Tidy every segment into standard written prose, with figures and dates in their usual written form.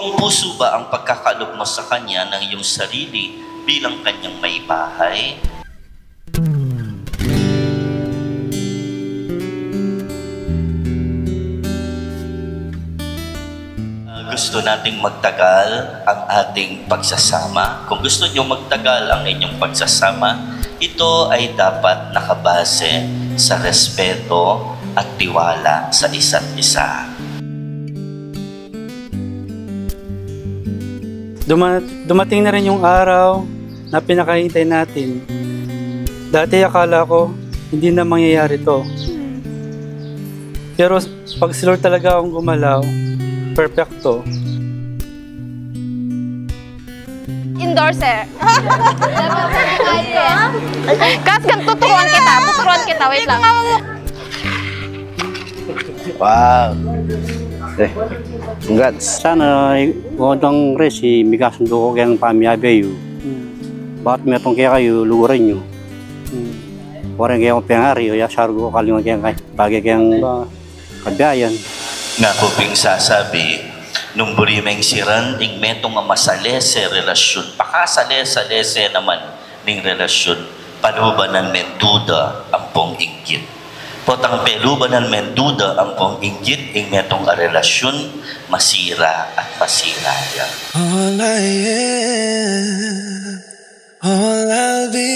Buong puso ba ang pagkakalob mo sa Kanya ng iyong sarili bilang Kanyang may bahay? Gusto nating magtagal ang ating pagsasama. Kung gusto nyo magtagal ang inyong pagsasama, ito ay dapat nakabase sa respeto at tiwala sa isa't isa. Dumating na rin yung araw na pinakahintay natin. Dati akala ko hindi na mangyayari to. Pero pag si Lord talaga akong gumalaw, perfecto. Endorser. Kas kan tuturuan kita, wait lang. Wow. Congrats. Sana wadang resi mikasundo ko kayang pamiyabeyo. Bakit may itong kaya kayo lugurin nyo? Warang kaya kong piyangari, ya sargo ko kalingan kaya bagay kayang kabiyayan. Nga ko ping sasabi, nung burimeng siran, ing metong nga masalese relasyon, pakasalese naman ning relasyon, palubanan men duda ang pong inggit. Potang pelubanan men duda ang pong inggit, ing metong relasyon, masira at masira yan. All I am, all I'll be,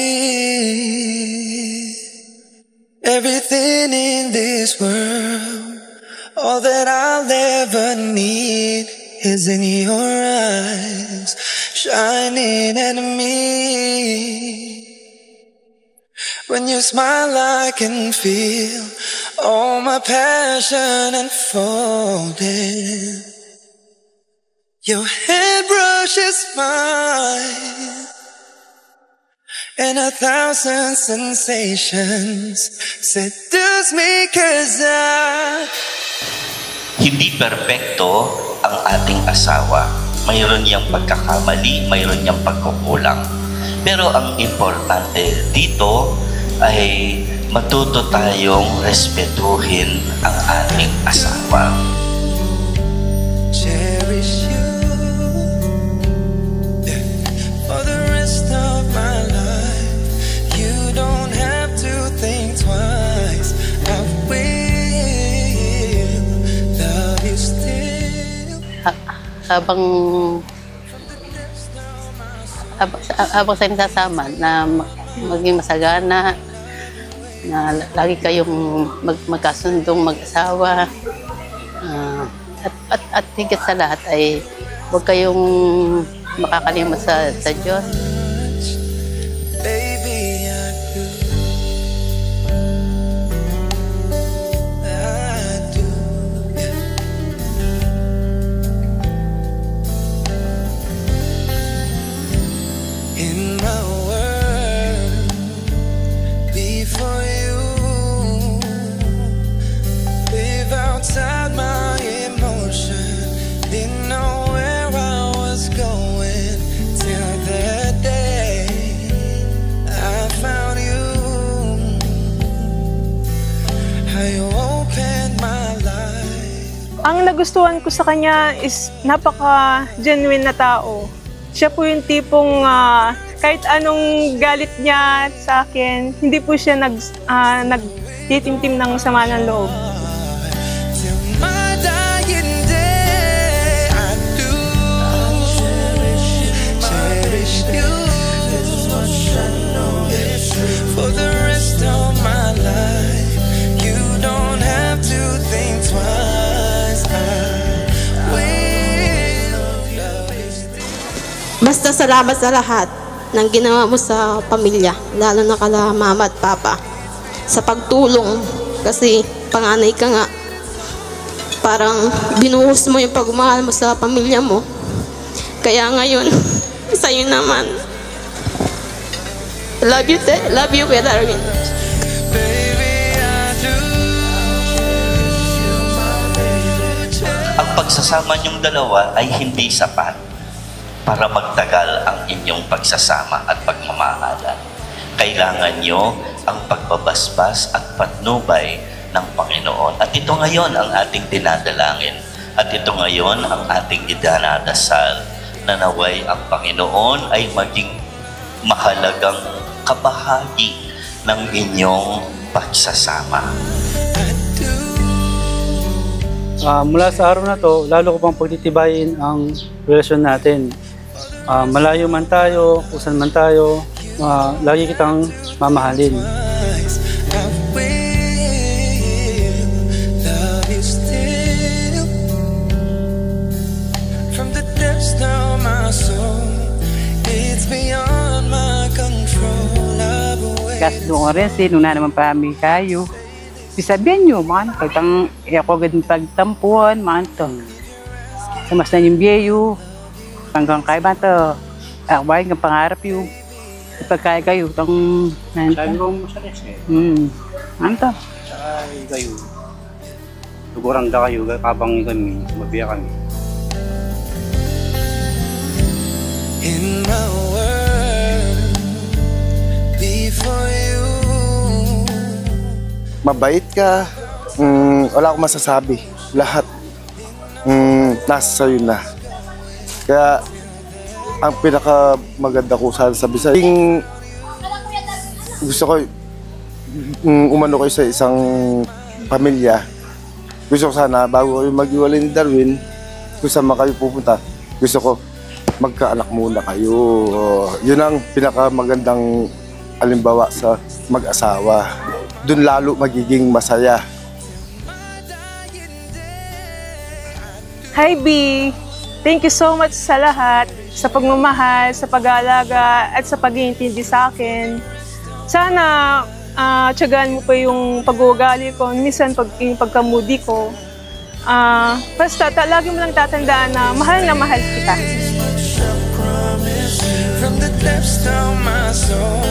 everything in this world, all that I'll ever need is in your eyes, shining at me. When you smile, I can feel all my passion unfolding. Your head brushes mine, and 1,000 sensations seduce me 'cause Hindi perpekto ang ating asawa. Mayroon niyang pagkakamali, mayroon niyang pagkukulang. Pero ang importante dito ay matuto tayong respetuhin ang ating asawa. cherish you for the rest of my life. You don't have to think twice. I will love you still. Habang sa nagsasama na maging masagana, na lagi kayong magkasundong mag-asawa, at higit sa lahat ay huwag kayong makakalimot sa Diyos. Baby, I do. In my world, before you live outside my emotion, didn't know where I was going till the day I found you. How you opened my life. Ang nagustuhan ko sa kanya is napaka-genuine na tao. Siya po yung tipong kahit anong galit niya sa akin, hindi po siya nagtitimtim ng sama ng loob. Till my dying day, I do cherish you for the rest of my life. You don't have to think twice. I will love you still. Basta salamat sa lahat ng ginawa mo sa pamilya, lalo na kala mama at papa, sa pagtulong, kasi panganay ka nga. Parang binuhos mo yung pagmamahal mo sa pamilya mo. Kaya ngayon, sa'yo naman. Love you, te. Love you, Kuya Darwin. Ang pagsasama niyong dalawa ay hindi sapat para magtagal ang inyong pagsasama at pagmamahalan. Kailangan niyo ang pagbabasbas at patnubay ng Panginoon. At ito ngayon ang ating dinadalangin. At ito ngayon ang ating idinadasal na naway ang Panginoon ay maging mahalagang kabahagi ng inyong pagsasama. Mula sa araw na to, lalo ko pang pagtitibayin ang relasyon natin. Malayo man tayo, kung saan man tayo, lagi kitang mamahalin. Kasdo ko rin nung na naman kami kayo. Sabihan nyo, man, pagtang ako agad pagtampuan, man to. Mas na yung biyayo, hanggang kaya ba to, akbayin ng pangarap yung pagkaya kayo, itong Sabi ko mo sa les eh. Man to. Saka kayo, lugurang da kayo, kabang kami, mabiya kami. In my world, before you. Mabait ka, wala akong masasabi. Lahat, nasa sa'yo na. Kaya, ang pinakamaganda ko sana sabi sa'yo, gusto ko, umano kayo sa isang pamilya. Gusto ko sana, bago kayo mag-iwalay ni Darwin, kung saan man kayo pupunta, gusto ko, magkaanak muna kayo. Yun ang pinakamagandang halimbawa sa mag-asawa. Doon lalo magiging masaya. Hi, B! Thank you so much sa lahat, sa pagmamahal, sa pag-aalaga, at sa pag-iintindi sa akin. Sana tiyagaan mo pa yung pag-uugali ko, minsan yung pagkamudi ko. Basta, lagi mo lang tatandaan na mahal kita. From the depths of my soul,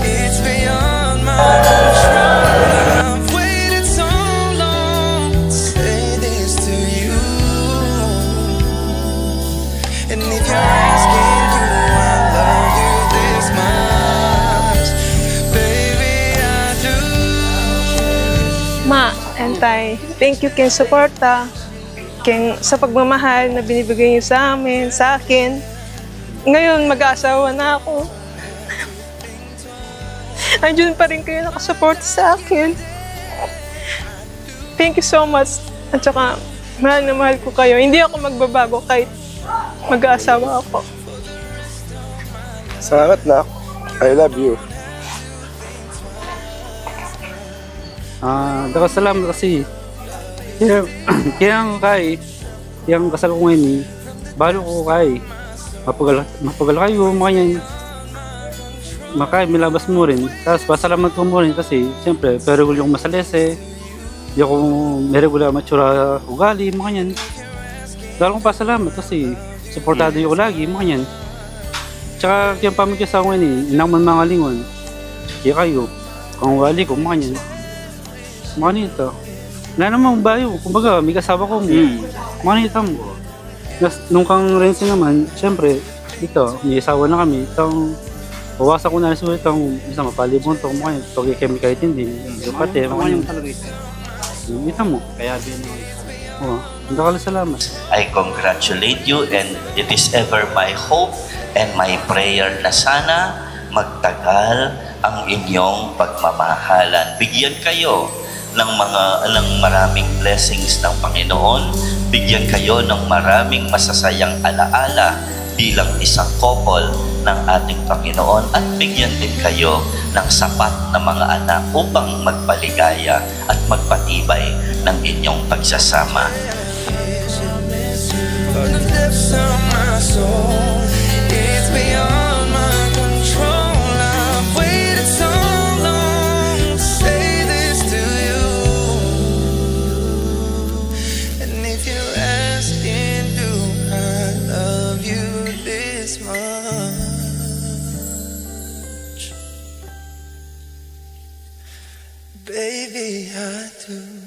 it's beyond my control. I've waited so long to say this to you. And if you're asking, do I love you this much? Baby, I do. Ma, Entay, thank you ken suporta, ken sa pagmamahal na binibigay niyo sa amin, sa akin. Ngayon, mag-aasawa na ako. Andiyan pa rin kayo nakasupport sa akin. Thank you so much. At saka, mahal na mahal ko kayo. Hindi ako magbabago kahit mag-aasawa ako. Salamat na. I love you. Salamat kasi kaya ang kasal ko ngayon, balo ko kay mapagal kayo, mga yan. Milabas mo rin. Tapos pasalamat ko mo rin kasi siyempre, pero yung masalese, di ako meregula matsura ugali, mga yan. Dahil kong pasalamat kasi supportado yung lagi, mga yan. Tsaka kaya pamigay sa ako ngayon, inaman mga lingon. Kaya kayo, kung ugali ko, mga yan. Mga nito. Wala namang bayo, kumbaga, may kasama ko mo. Mga nito mo. Nung kang Renzi naman, siyempre, ito, may asawa na kami. Itong, bawasan ko na rin sulit itong isang mapalibon ito. Mukha yun, pag-i-kemi kahit hindi. Pati, mukha yun talaga ito. Ito mo. Kaya din mo. Oo, hindi ka salamat. I congratulate you and it is ever my hope and my prayer na sana magtagal ang inyong pagmamahalan. Bigyan kayo ng maraming blessings ng Panginoon. Bigyan kayo ng maraming masasayang alaala bilang isang couple ng ating Panginoon at bigyan din kayo ng sapat na mga anak upang magpaligaya at magpatibay ng inyong pagsasama. From the depths of my soul, it's beyond my control. I've waited so long to say this to you. And if you're asking, do I love you this much? Baby, I do.